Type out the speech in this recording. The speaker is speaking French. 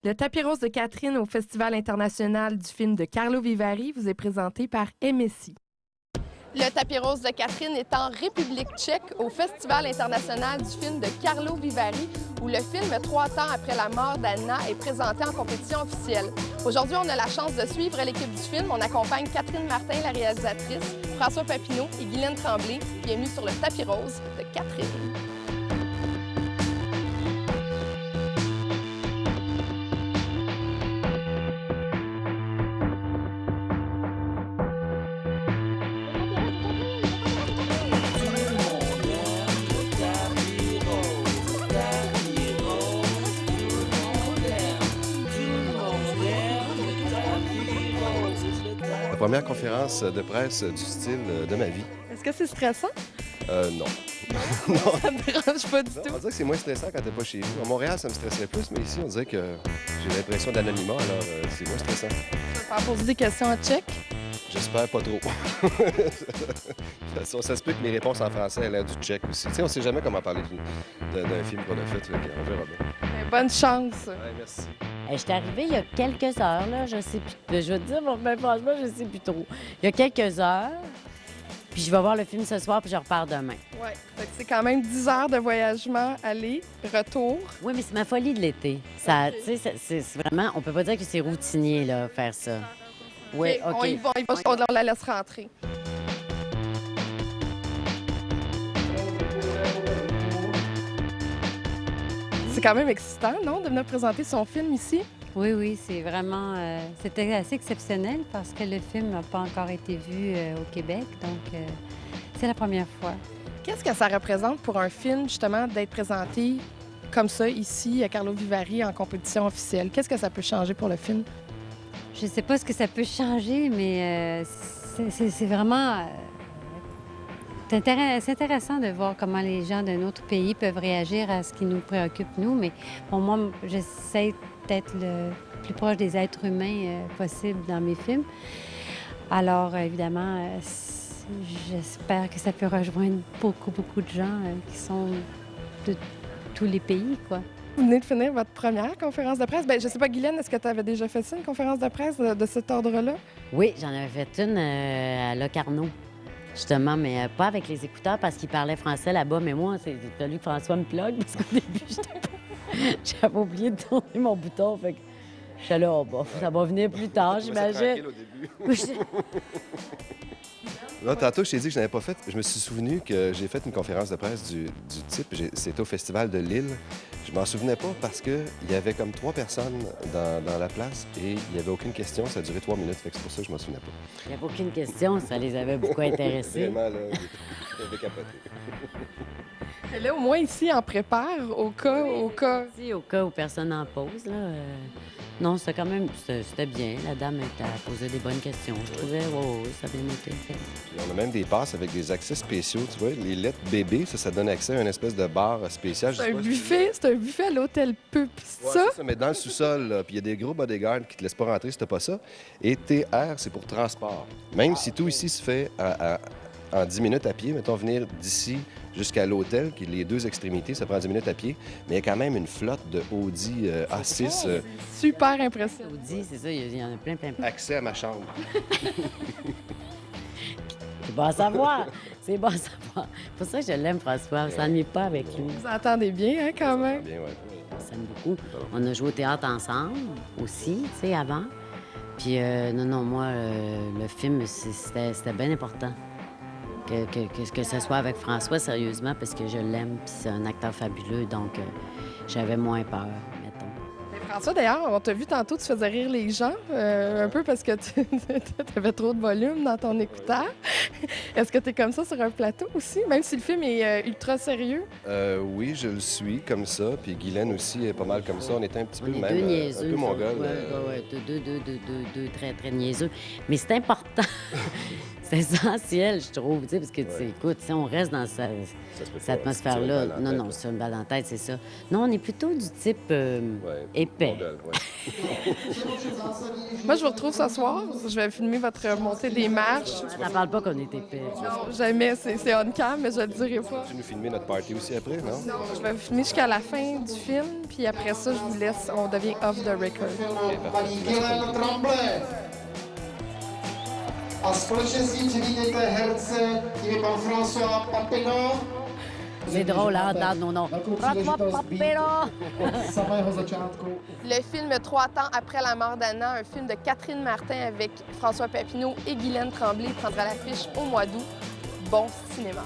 Le tapis rose de Catherine au Festival international du film de Carlo Vivari vous est présenté par MSI. Le tapis rose de Catherine est en République tchèque au Festival international du film de Carlo Vivari, où le film 3 ans après la mort d'Anna est présenté en compétition officielle. Aujourd'hui, on a la chance de suivre l'équipe du film. On accompagne Catherine Martin, la réalisatrice, François Papineau et Guylaine Tremblay. Bienvenue sur le tapis rose de Catherine. La première conférence de presse du style de ma vie. Est-ce que c'est stressant? Non. Ça me dérange pas du On tout. va dire que c'est moins stressant quand t'es pas chez nous. À Montréal, ça me stresserait plus, mais ici, on dirait que j'ai l'impression d'anonymat, alors c'est moins stressant. Je vais faire poser des questions en tchèque. J'espère pas trop. Ça se peut que mes réponses en français aient l'air du tchèque aussi. Tu sais, on sait jamais comment parler d'un film qu'on a fait, fait qu'on verra bien. Bonne chance. Ouais, merci. Je suis arrivée il y a quelques heures, là, je sais plus. Je veux te dire, franchement, je sais plus trop. Il y a quelques heures, puis je vais voir le film ce soir, puis je repars demain. Ouais. C'est quand même 10 heures de voyagement, aller, retour. Oui, mais c'est ma folie de l'été. Ça, OK. tu sais, c'est vraiment, on peut pas dire que c'est routinier, là, faire ça. Oui, OK. On y va, on la laisse rentrer. C'est quand même excitant, non, de venir présenter son film ici? Oui, oui, c'est vraiment... c'était assez exceptionnel parce que le film n'a pas encore été vu au Québec, donc c'est la première fois. Qu'est-ce que ça représente pour un film, justement, d'être présenté comme ça, ici, à Carlo Vivari, en compétition officielle? Qu'est-ce que ça peut changer pour le film? Je ne sais pas ce que ça peut changer, mais c'est vraiment... c'est intéressant de voir comment les gens d'un autre pays peuvent réagir à ce qui nous préoccupe, nous, mais pour moi, j'essaie d'être le plus proche des êtres humains possible dans mes films. Alors, évidemment, j'espère que ça peut rejoindre beaucoup, beaucoup de gens qui sont de tous les pays, quoi. Vous venez de finir votre première conférence de presse. Bien, je sais pas, Guylaine, est-ce que tu avais déjà fait ça, une conférence de presse de cet ordre-là? Oui, j'en avais fait une à Locarno, justement, mais pas avec les écouteurs parce qu'ils parlaient français là-bas. Mais moi, il a fallu que François me plug parce qu'au début, j'avais oublié de tourner mon bouton. Fait que j'étais là, oh, bah, ça va venir plus tard, j'imagine. Au début. Là, tantôt, je t'ai dit que je n'avais pas fait. Je me suis souvenu que j'ai fait une conférence de presse du type. C'était au Festival de Lille. Je m'en souvenais pas parce qu'il y avait comme 3 personnes dans la place et il n'y avait aucune question. Ça a duré 3 minutes, fait que c'est pour ça que je m'en souvenais pas. Il n'y avait aucune question, ça les avait beaucoup intéressés. Vraiment, là, j'avais capoté. Et là, au moins, ici, on prépare au cas. Si, au cas où personne n'en pose, là. Non, c'était quand même, c'était bien. La dame a posé des bonnes questions. Je trouvais, oui, ça a bien été. Puis on a même des passes avec des accès spéciaux, tu vois. Les lettres bébés, ça donne accès à une espèce de bar spécial. Je sais pas si- C'est un buffet à l'hôtel Pup, c'est Ouais, ça? c'est ça, mais dans le sous-sol, là, puis il y a des gros bodyguards qui te laissent pas rentrer si t'as pas ça. Et TR, c'est pour transport. Même si tout ici se fait en 10 minutes à pied, mettons venir d'ici jusqu'à l'hôtel, qui est les 2 extrémités, ça prend 10 minutes à pied, mais il y a quand même une flotte de Audi A6, Super impressionnant. Audi, c'est ça, il y en a plein. accès à ma chambre. C'est bon à savoir. C'est bon à savoir. C'est pour ça que je l'aime, François. On s'ennuie pas avec lui. Vous entendez bien, hein, quand même? Bien, ouais. On s'aime beaucoup. On a joué au théâtre ensemble aussi, tu sais, avant. Puis, non, moi, le film, c'était bien important. Que ce soit avec François, sérieusement, parce que je l'aime, puis c'est un acteur fabuleux, donc j'avais moins peur, mettons. Mais François, d'ailleurs, on t'a vu tantôt, tu faisais rire les gens, un peu parce que tu avais trop de volume dans ton écouteur. Est-ce que tu es comme ça sur un plateau aussi, même si le film est ultra sérieux? Oui, je le suis comme ça, puis Guylaine aussi est pas mal comme ça. On était un petit peu On est même, deux niaiseux. un peu mongol. Oui, deux très, très niaiseux. Mais c'est important. c'est essentiel, je trouve, tu sais, parce que, tu sais, écoute, si on reste dans Ça se peut cette pas. atmosphère-là, Tirer une balle en non, tête, non, là. c'est une balle en tête, c'est ça. Non, on est plutôt du type Ouais, épais. rondelle, ouais. Moi, je vous retrouve ce soir. Je vais filmer votre montée des marches. Ça parle pas qu'on est épais. Non, jamais, c'est on cam, mais je le dirai pas. Tu nous filmer notre party aussi après, non? Non, je vais vous filmer jusqu'à la fin du film, puis après ça, je vous laisse, on devient off the record. Paní Tremblay. A společně s tím přivídejte herce, tím je pan François Papineau. C'est drôle, hein, dans nos noms. François Papero! Od samého začátku. Le film Trois temps après la mort d'Anna, un film de Catherine Martin avec François Papineau et Guylaine Tremblay, prendra l'affiche au mois d'août. Bon cinéma.